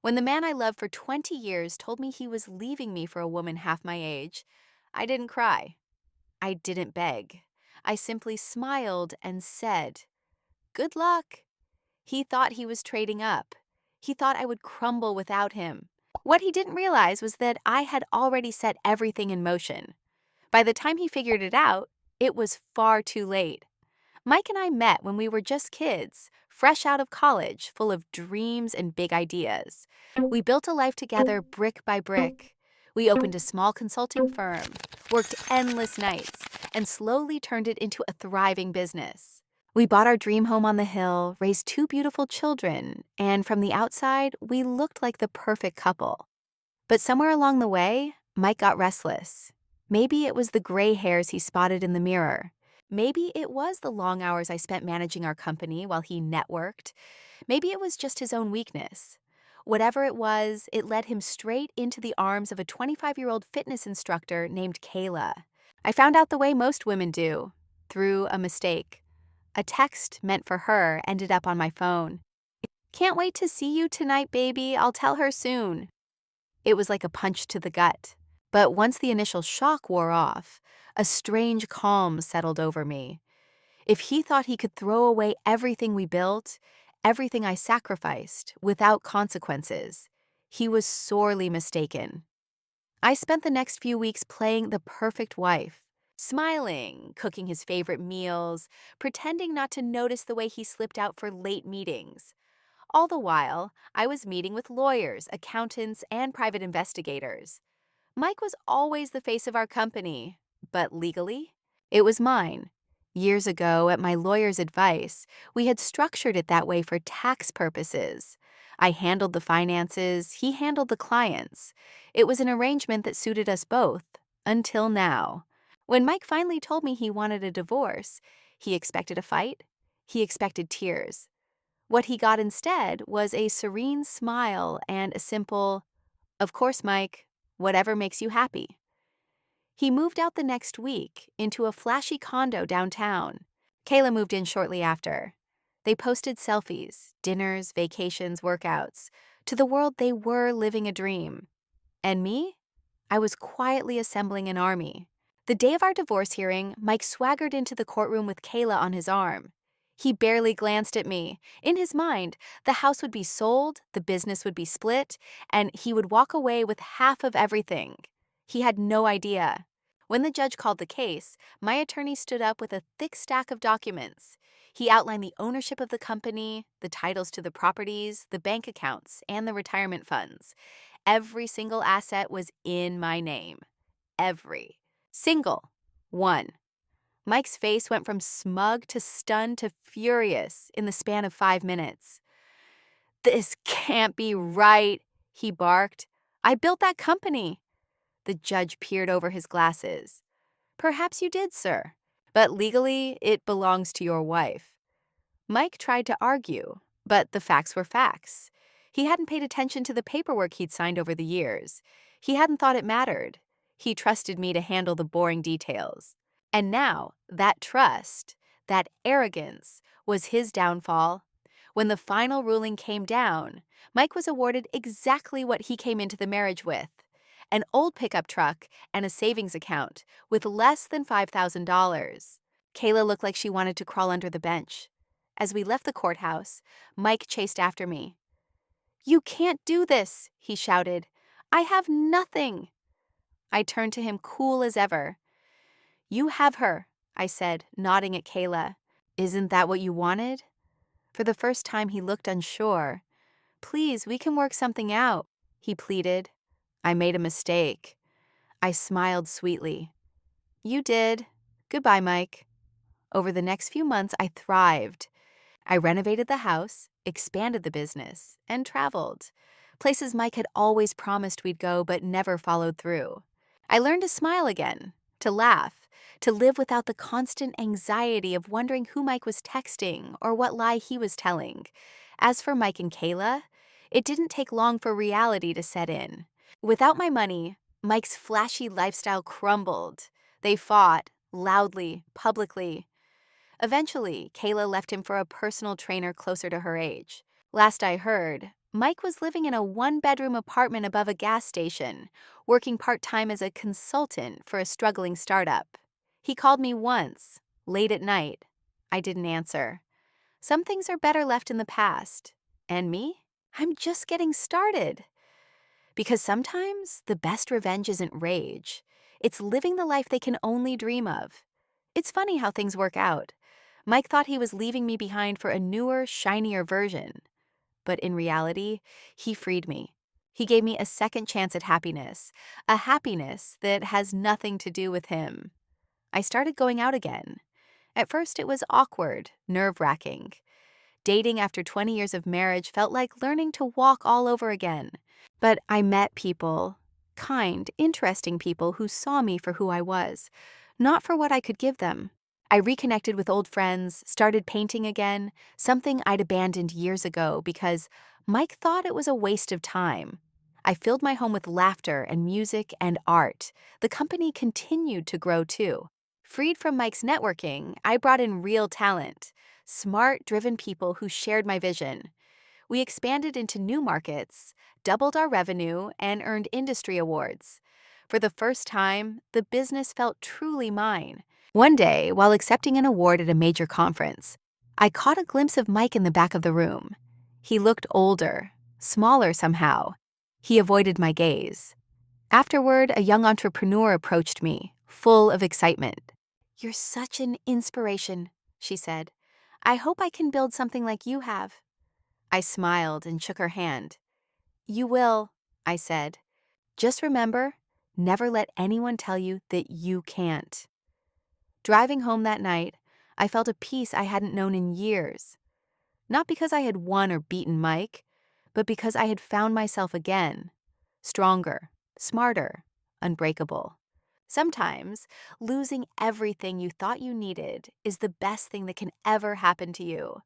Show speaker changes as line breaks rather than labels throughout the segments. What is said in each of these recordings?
When the man I loved for 20 years told me he was leaving me for a woman half my age, I didn't cry. I didn't beg. I simply smiled and said, "Good luck." He thought he was trading up. He thought I would crumble without him. What he didn't realize was that I had already set everything in motion. By the time he figured it out, it was far too late. Mike and I met when we were just kids, fresh out of college, full of dreams and big ideas. We built a life together brick by brick. We opened a small consulting firm, worked endless nights, and slowly turned it into a thriving business. We bought our dream home on the hill, raised two beautiful children, and from the outside, we looked like the perfect couple. But somewhere along the way, Mike got restless. Maybe it was the gray hairs he spotted in the mirror. Maybe it was the long hours I spent managing our company while he networked. Maybe it was just his own weakness. Whatever it was, it led him straight into the arms of a 25-year-old fitness instructor named Kayla. I found out the way most women do, through a mistake. A text meant for her ended up on my phone. "Can't wait to see you tonight, baby. I'll tell her soon." It was like a punch to the gut. But once the initial shock wore off, a strange calm settled over me. If he thought he could throw away everything we built, everything I sacrificed, without consequences, he was sorely mistaken. I spent the next few weeks playing the perfect wife, smiling, cooking his favorite meals, pretending not to notice the way he slipped out for late meetings. All the while, I was meeting with lawyers, accountants, and private investigators. Mike was always the face of our company, but legally, it was mine. Years ago, at my lawyer's advice, we had structured it that way for tax purposes. I handled the finances, he handled the clients. It was an arrangement that suited us both, until now. When Mike finally told me he wanted a divorce, he expected a fight, he expected tears. What he got instead was a serene smile and a simple, "Of course, Mike, whatever makes you happy." He moved out the next week into a flashy condo downtown. Kayla moved in shortly after. They posted selfies, dinners, vacations, workouts. To the world, they were living a dream. And me? I was quietly assembling an army. The day of our divorce hearing, Mike swaggered into the courtroom with Kayla on his arm. He barely glanced at me. In his mind, the house would be sold, the business would be split, and he would walk away with half of everything. He had no idea. When the judge called the case, my attorney stood up with a thick stack of documents. He outlined the ownership of the company, the titles to the properties, the bank accounts, and the retirement funds. Every single asset was in my name. Every single one. Mike's face went from smug to stunned to furious in the span of 5 minutes. "This can't be right," he barked. "I built that company." The judge peered over his glasses. "Perhaps you did, sir, but legally it belongs to your wife." Mike tried to argue, but the facts were facts. He hadn't paid attention to the paperwork he'd signed over the years. He hadn't thought it mattered. He trusted me to handle the boring details. And now, that trust, that arrogance, was his downfall. When the final ruling came down, Mike was awarded exactly what he came into the marriage with: an old pickup truck and a savings account with less than $5,000. Kayla looked like she wanted to crawl under the bench. As we left the courthouse, Mike chased after me. "You can't do this," he shouted. "I have nothing." I turned to him cool as ever. "You have her," I said, nodding at Kayla. "Isn't that what you wanted?" For the first time, he looked unsure. "Please, we can work something out," he pleaded. "I made a mistake." I smiled sweetly. "You did. Goodbye, Mike." Over the next few months, I thrived. I renovated the house, expanded the business, and traveled. Places Mike had always promised we'd go but never followed through. I learned to smile again, to laugh, to live without the constant anxiety of wondering who Mike was texting or what lie he was telling. As for Mike and Kayla, it didn't take long for reality to set in. Without my money, Mike's flashy lifestyle crumbled. They fought, loudly, publicly. Eventually, Kayla left him for a personal trainer closer to her age. Last I heard, Mike was living in a one-bedroom apartment above a gas station, working part-time as a consultant for a struggling startup. He called me once, late at night. I didn't answer. Some things are better left in the past. And me? I'm just getting started. Because sometimes the best revenge isn't rage. It's living the life they can only dream of. It's funny how things work out. Mike thought he was leaving me behind for a newer, shinier version. But in reality, he freed me. He gave me a second chance at happiness, a happiness that has nothing to do with him. I started going out again. At first, it was awkward, nerve-wracking. Dating after 20 years of marriage felt like learning to walk all over again. But I met people, kind, interesting people who saw me for who I was, not for what I could give them. I reconnected with old friends, started painting again, something I'd abandoned years ago because Mike thought it was a waste of time. I filled my home with laughter and music and art. The company continued to grow too. Freed from Mike's networking, I brought in real talent, smart, driven people who shared my vision. We expanded into new markets, doubled our revenue, and earned industry awards. For the first time, the business felt truly mine. One day, while accepting an award at a major conference, I caught a glimpse of Mike in the back of the room. He looked older, smaller somehow. He avoided my gaze. Afterward, a young entrepreneur approached me, full of excitement. "You're such an inspiration," she said. "I hope I can build something like you have." I smiled and shook her hand. "You will," I said. "Just remember, never let anyone tell you that you can't." Driving home that night, I felt a peace I hadn't known in years. Not because I had won or beaten Mike, but because I had found myself again. Stronger, smarter, unbreakable. Sometimes, losing everything you thought you needed is the best thing that can ever happen to you.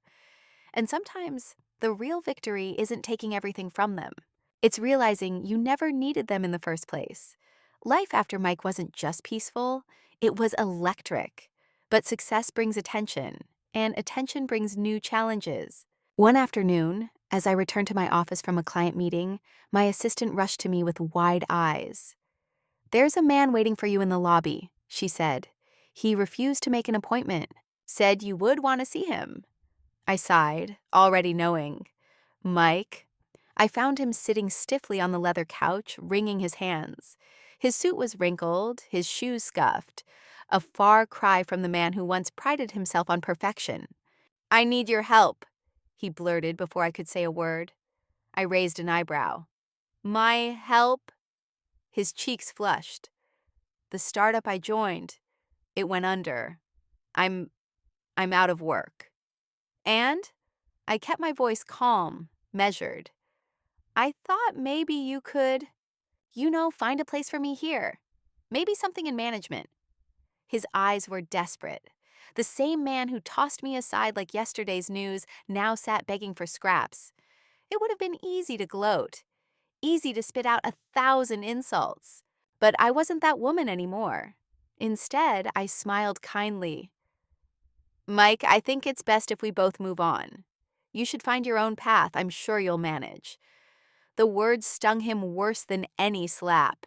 And sometimes, the real victory isn't taking everything from them. It's realizing you never needed them in the first place. Life after Mike wasn't just peaceful, it was electric. But success brings attention, and attention brings new challenges. One afternoon, as I returned to my office from a client meeting, my assistant rushed to me with wide eyes. "There's a man waiting for you in the lobby," she said. "He refused to make an appointment, said you would want to see him." I sighed, already knowing. Mike. I found him sitting stiffly on the leather couch, wringing his hands. His suit was wrinkled, his shoes scuffed, a far cry from the man who once prided himself on perfection. "I need your help," he blurted before I could say a word. I raised an eyebrow. "My help?" His cheeks flushed. "The startup I joined, it went under. I'm out of work." And I kept my voice calm, measured. "I thought maybe you could, find a place for me here. Maybe something in management." His eyes were desperate. The same man who tossed me aside like yesterday's news now sat begging for scraps. It would have been easy to gloat, easy to spit out 1,000 insults. But I wasn't that woman anymore. Instead, I smiled kindly. "Mike, I think it's best if we both move on. You should find your own path. I'm sure you'll manage." The words stung him worse than any slap.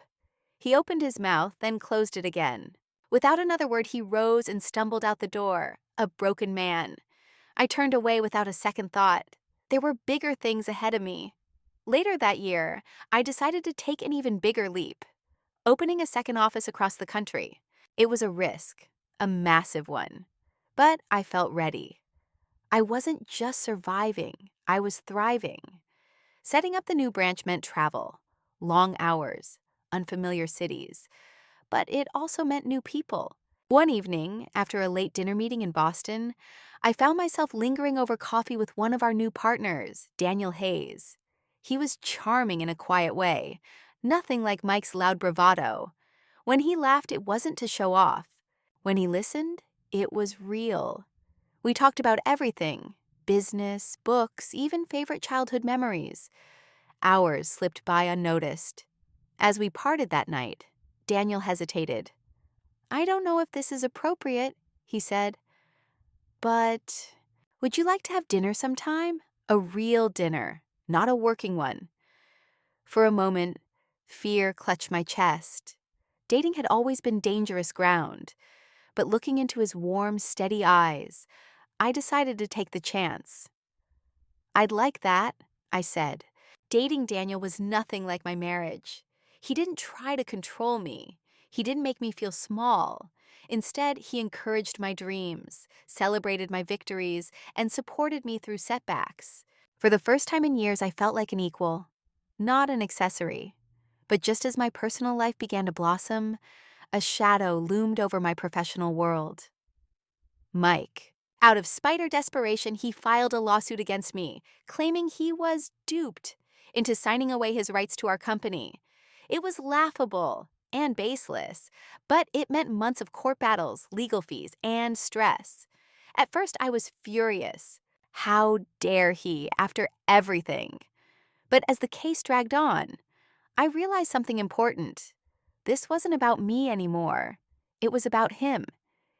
He opened his mouth, then closed it again. Without another word, he rose and stumbled out the door, a broken man. I turned away without a second thought. There were bigger things ahead of me. Later that year, I decided to take an even bigger leap, opening a second office across the country. It was a risk, a massive one. But I felt ready. I wasn't just surviving, I was thriving. Setting up the new branch meant travel, long hours, unfamiliar cities. But it also meant new people. One evening, after a late dinner meeting in Boston, I found myself lingering over coffee with one of our new partners, Daniel Hayes. He was charming in a quiet way, nothing like Mike's loud bravado. When he laughed, it wasn't to show off. When he listened, it was real. We talked about everything: business, books, even favorite childhood memories. Hours slipped by unnoticed. As we parted that night, Daniel hesitated. "I don't know if this is appropriate," he said, "but would you like to have dinner sometime? A real dinner. not a working one. For a moment, fear clutched my chest. Dating had always been dangerous ground, but looking into his warm, steady eyes, I decided to take the chance. "I'd like that," I said. Dating Daniel was nothing like my marriage. He didn't try to control me. He didn't make me feel small. Instead, he encouraged my dreams, celebrated my victories, and supported me through setbacks. For the first time in years, I felt like an equal, not an accessory. But just as my personal life began to blossom, a shadow loomed over my professional world. Mike. Out of spite or desperation, he filed a lawsuit against me, claiming he was duped into signing away his rights to our company. It was laughable and baseless, but it meant months of court battles, legal fees, and stress. At first, I was furious. How dare he, after everything? But as the case dragged on, I realized something important. This wasn't about me anymore. It was about him,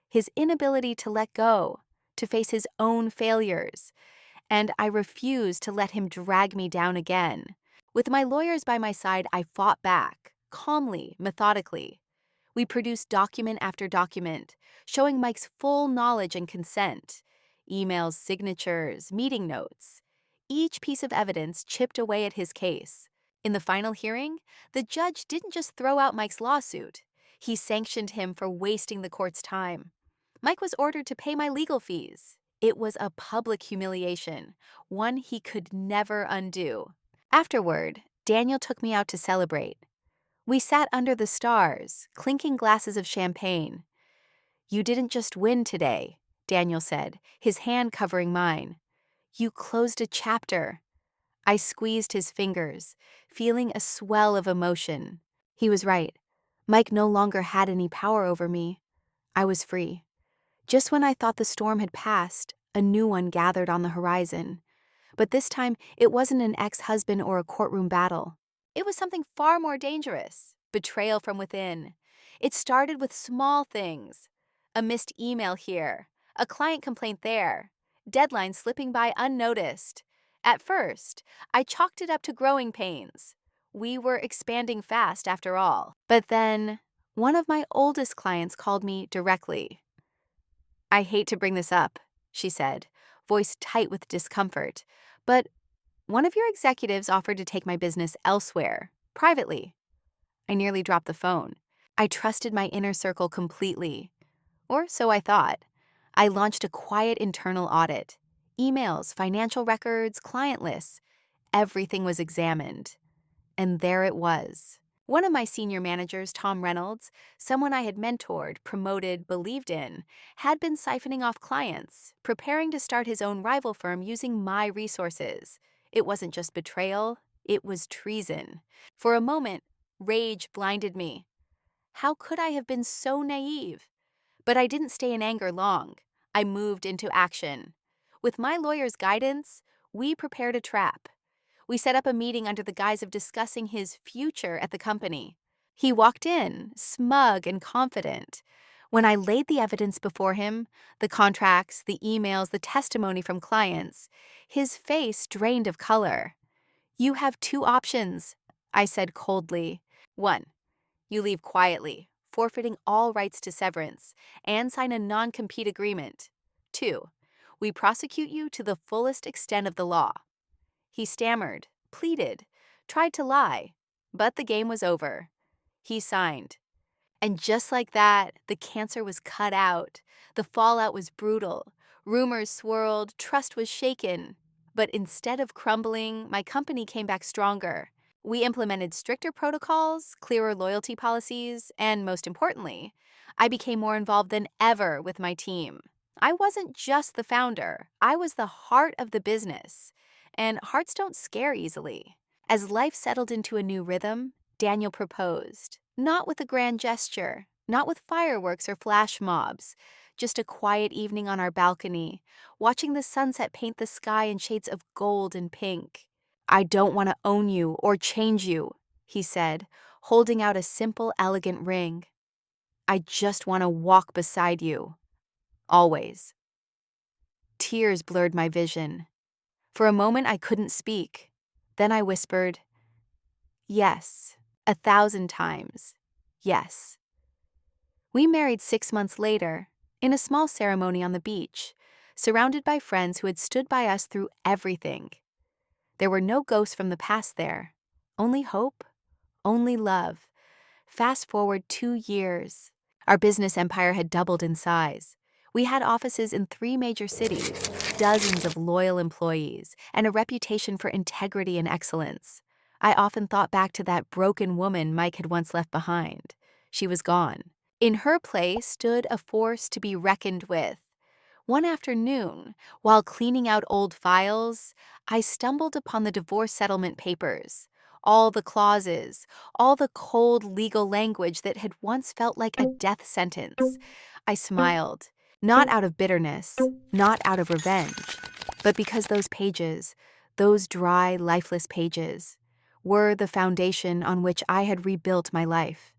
his inability to let go, to face his own failures, and I refused to let him drag me down again. With my lawyers by my side, I fought back, calmly, methodically. We produced document after document, showing Mike's full knowledge and consent. Emails, signatures, meeting notes. Each piece of evidence chipped away at his case. In the final hearing, the judge didn't just throw out Mike's lawsuit. He sanctioned him for wasting the court's time. Mike was ordered to pay my legal fees. It was a public humiliation, one he could never undo. Afterward, Daniel took me out to celebrate. We sat under the stars, clinking glasses of champagne. "You didn't just win today," Daniel said, his hand covering mine. "You closed a chapter." I squeezed his fingers, feeling a swell of emotion. He was right. Mike no longer had any power over me. I was free. Just when I thought the storm had passed, a new one gathered on the horizon. But this time, it wasn't an ex-husband or a courtroom battle. It was something far more dangerous: betrayal from within. It started with small things: a missed email here, a client complaint there, deadlines slipping by unnoticed. At first, I chalked it up to growing pains. We were expanding fast after all. But then, one of my oldest clients called me directly. "I hate to bring this up," she said, voice tight with discomfort, "but one of your executives offered to take my business elsewhere, privately." I nearly dropped the phone. I trusted my inner circle completely. Or so I thought. I launched a quiet internal audit. Emails, financial records, client lists. Everything was examined. And there it was. One of my senior managers, Tom Reynolds, someone I had mentored, promoted, believed in, had been siphoning off clients, preparing to start his own rival firm using my resources. It wasn't just betrayal, it was treason. For a moment, rage blinded me. How could I have been so naive? But I didn't stay in anger long. I moved into action. With my lawyer's guidance, we prepared a trap. We set up a meeting under the guise of discussing his future at the company. He walked in, smug and confident. When I laid the evidence before him, the contracts, the emails, the testimony from clients, his face drained of color. "You have two options," I said coldly. "One, you leave quietly, forfeiting all rights to severance, and sign a non-compete agreement. Two, we prosecute you to the fullest extent of the law." He stammered, pleaded, tried to lie, but the game was over. He signed. And just like that, the cancer was cut out. The fallout was brutal. Rumors swirled, trust was shaken. But instead of crumbling, my company came back stronger. We implemented stricter protocols, clearer loyalty policies, and most importantly, I became more involved than ever with my team. I wasn't just the founder, I was the heart of the business. And hearts don't scare easily. As life settled into a new rhythm, Daniel proposed. Not with a grand gesture, not with fireworks or flash mobs, just a quiet evening on our balcony, watching the sunset paint the sky in shades of gold and pink. "I don't want to own you or change you," he said, holding out a simple, elegant ring. "I just want to walk beside you. Always." Tears blurred my vision. For a moment, I couldn't speak. Then I whispered, yes, 1,000 times, yes. We married 6 months later, in a small ceremony on the beach, surrounded by friends who had stood by us through everything. There were no ghosts from the past there, only hope, only love. Fast forward 2 years. Our business empire had doubled in size. We had offices in 3 major cities, dozens of loyal employees, and a reputation for integrity and excellence. I often thought back to that broken woman Mike had once left behind. She was gone. In her place stood a force to be reckoned with. One afternoon, while cleaning out old files, I stumbled upon the divorce settlement papers. All the clauses, all the cold legal language that had once felt like a death sentence. I smiled, not out of bitterness, not out of revenge, but because those pages, those dry, lifeless pages, were the foundation on which I had rebuilt my life.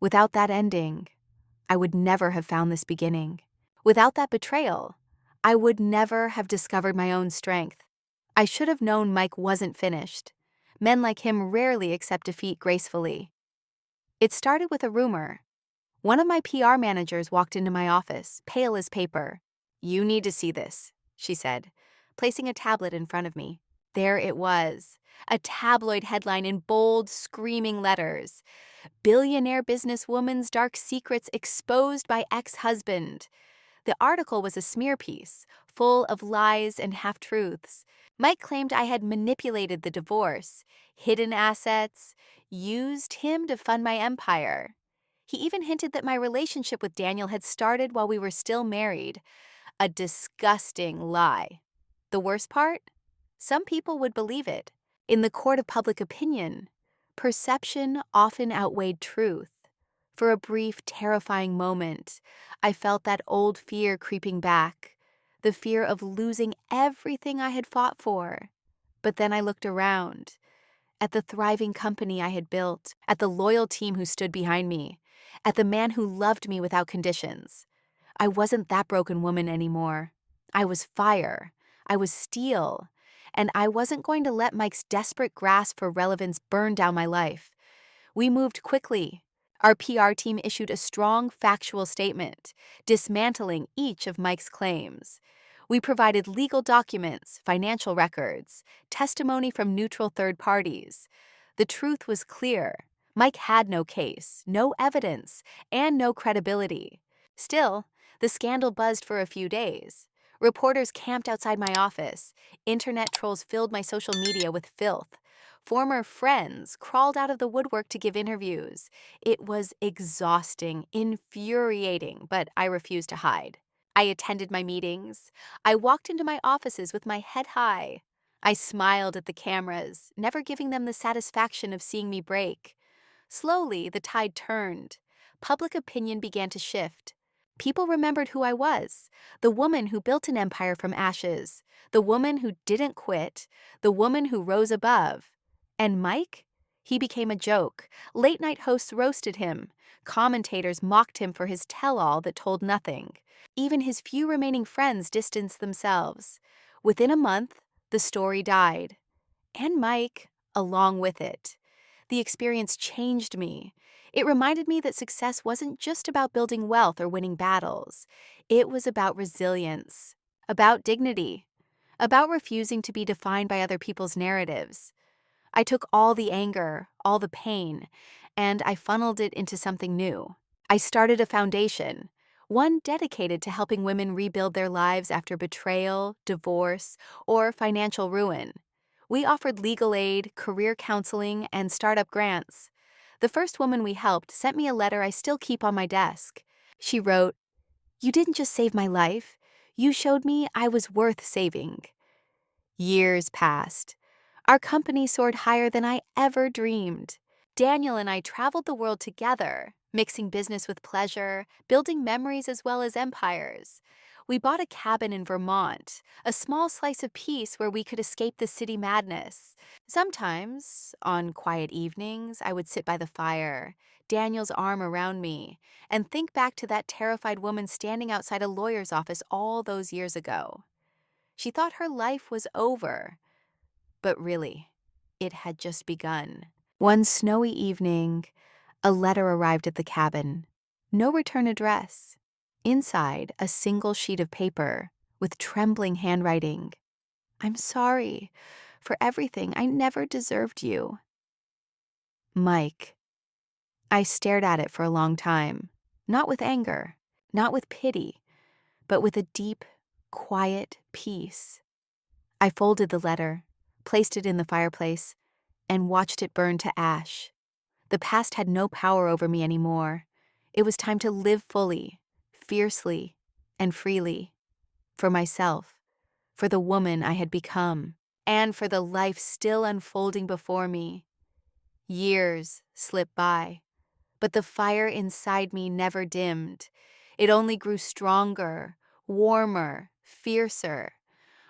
Without that ending, I would never have found this beginning. Without that betrayal, I would never have discovered my own strength. I should have known Mike wasn't finished. Men like him rarely accept defeat gracefully. It started with a rumor. One of my PR managers walked into my office, pale as paper. "You need to see this," she said, placing a tablet in front of me. There it was, a tabloid headline in bold, screaming letters. "Billionaire businesswoman's dark secrets exposed by ex-husband." The article was a smear piece, full of lies and half-truths. Mike claimed I had manipulated the divorce, hidden assets, used him to fund my empire. He even hinted that my relationship with Daniel had started while we were still married. A disgusting lie. The worst part? Some people would believe it. In the court of public opinion, perception often outweighed truth. For a brief, terrifying moment, I felt that old fear creeping back, the fear of losing everything I had fought for. But then I looked around, at the thriving company I had built, at the loyal team who stood behind me, at the man who loved me without conditions. I wasn't that broken woman anymore. I was fire. I was steel. And I wasn't going to let Mike's desperate grasp for relevance burn down my life. We moved quickly. Our PR team issued a strong, factual statement, dismantling each of Mike's claims. We provided legal documents, financial records, testimony from neutral third parties. The truth was clear. Mike had no case, no evidence, and no credibility. Still, the scandal buzzed for a few days. Reporters camped outside my office. Internet trolls filled my social media with filth. Former friends crawled out of the woodwork to give interviews. It was exhausting, infuriating, but I refused to hide. I attended my meetings. I walked into my offices with my head high. I smiled at the cameras, never giving them the satisfaction of seeing me break. Slowly, the tide turned. Public opinion began to shift. People remembered who I was, the woman who built an empire from ashes, the woman who didn't quit, the woman who rose above. And Mike? He became a joke. Late-night hosts roasted him. Commentators mocked him for his tell-all that told nothing. Even his few remaining friends distanced themselves. Within a month, the story died. And Mike, along with it. The experience changed me. It reminded me that success wasn't just about building wealth or winning battles. It was about resilience, about dignity, about refusing to be defined by other people's narratives. I took all the anger, all the pain, and I funneled it into something new. I started a foundation, one dedicated to helping women rebuild their lives after betrayal, divorce, or financial ruin. We offered legal aid, career counseling, and startup grants. The first woman we helped sent me a letter I still keep on my desk. She wrote, "You didn't just save my life, you showed me I was worth saving." Years passed. Our company soared higher than I ever dreamed. Daniel and I traveled the world together, mixing business with pleasure, building memories as well as empires. We bought a cabin in Vermont, a small slice of peace where we could escape the city madness. Sometimes, on quiet evenings, I would sit by the fire, Daniel's arm around me, and think back to that terrified woman standing outside a lawyer's office all those years ago. She thought her life was over. But really, it had just begun. One snowy evening, a letter arrived at the cabin. No return address. Inside, a single sheet of paper with trembling handwriting. I'm sorry for everything. I never deserved you. Mike. I stared at it for a long time, not with anger, not with pity, but with a deep, quiet peace. I folded the letter, placed it in the fireplace, and watched it burn to ash. The past had no power over me anymore. It was time to live fully, fiercely, and freely. For myself, for the woman I had become, and for the life still unfolding before me. Years slipped by, but the fire inside me never dimmed. It only grew stronger, warmer, fiercer.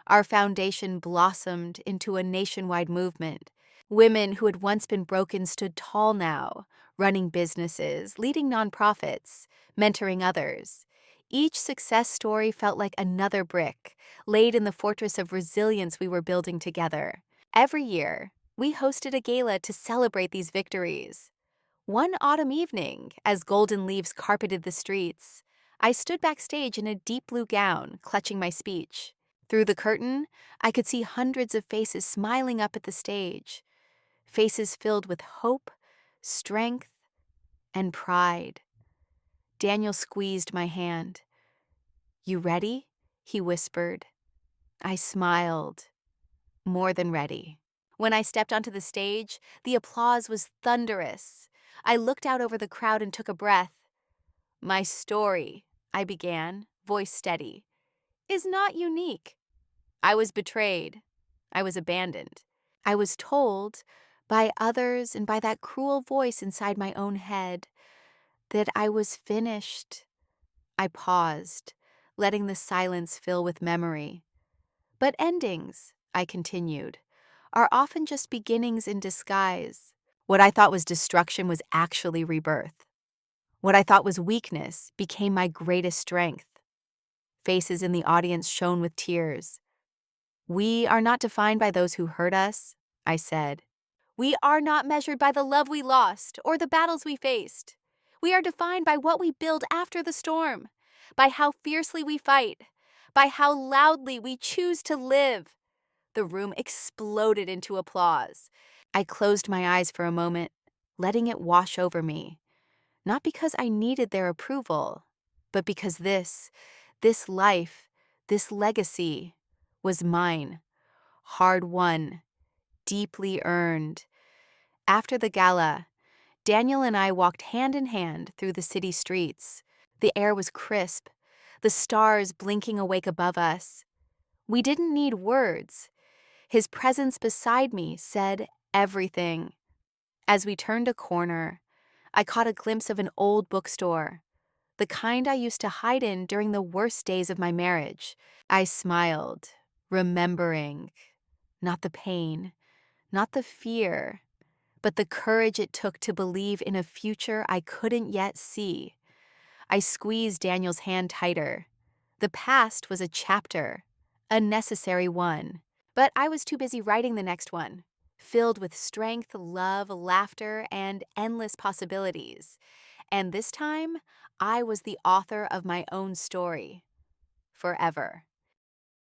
Our foundation blossomed into a nationwide movement. Women who had once been broken stood tall now, running businesses, leading nonprofits, mentoring others. Each success story felt like another brick, laid in the fortress of resilience we were building together. Every year, we hosted a gala to celebrate these victories. One autumn evening, as golden leaves carpeted the streets, I stood backstage in a deep blue gown, clutching my speech. Through the curtain, I could see hundreds of faces smiling up at the stage, faces filled with hope, strength, and pride. Daniel squeezed my hand. You ready? He whispered. I smiled. More than ready. When I stepped onto the stage, the applause was thunderous. I looked out over the crowd and took a breath. My story, I began, voice steady, is not unique. I was betrayed. I was abandoned. I was told by others and by that cruel voice inside my own head that I was finished. I paused, letting the silence fill with memory. But endings, I continued, are often just beginnings in disguise. What I thought was destruction was actually rebirth. What I thought was weakness became my greatest strength. Faces in the audience shone with tears. We are not defined by those who hurt us, I said. We are not measured by the love we lost or the battles we faced. We are defined by what we build after the storm, by how fiercely we fight, by how loudly we choose to live. The room exploded into applause. I closed my eyes for a moment, letting it wash over me. Not because I needed their approval, but because this life, this legacy, was mine. Hard won, deeply earned. After the gala, Daniel and I walked hand in hand through the city streets. The air was crisp, the stars blinking awake above us. We didn't need words. His presence beside me said everything. As we turned a corner, I caught a glimpse of an old bookstore, the kind I used to hide in during the worst days of my marriage. I smiled, remembering, not the pain, not the fear, but the courage it took to believe in a future I couldn't yet see. I squeezed Daniel's hand tighter. The past was a chapter, a necessary one, but I was too busy writing the next one, filled with strength, love, laughter, and endless possibilities. And this time, I was the author of my own story, forever.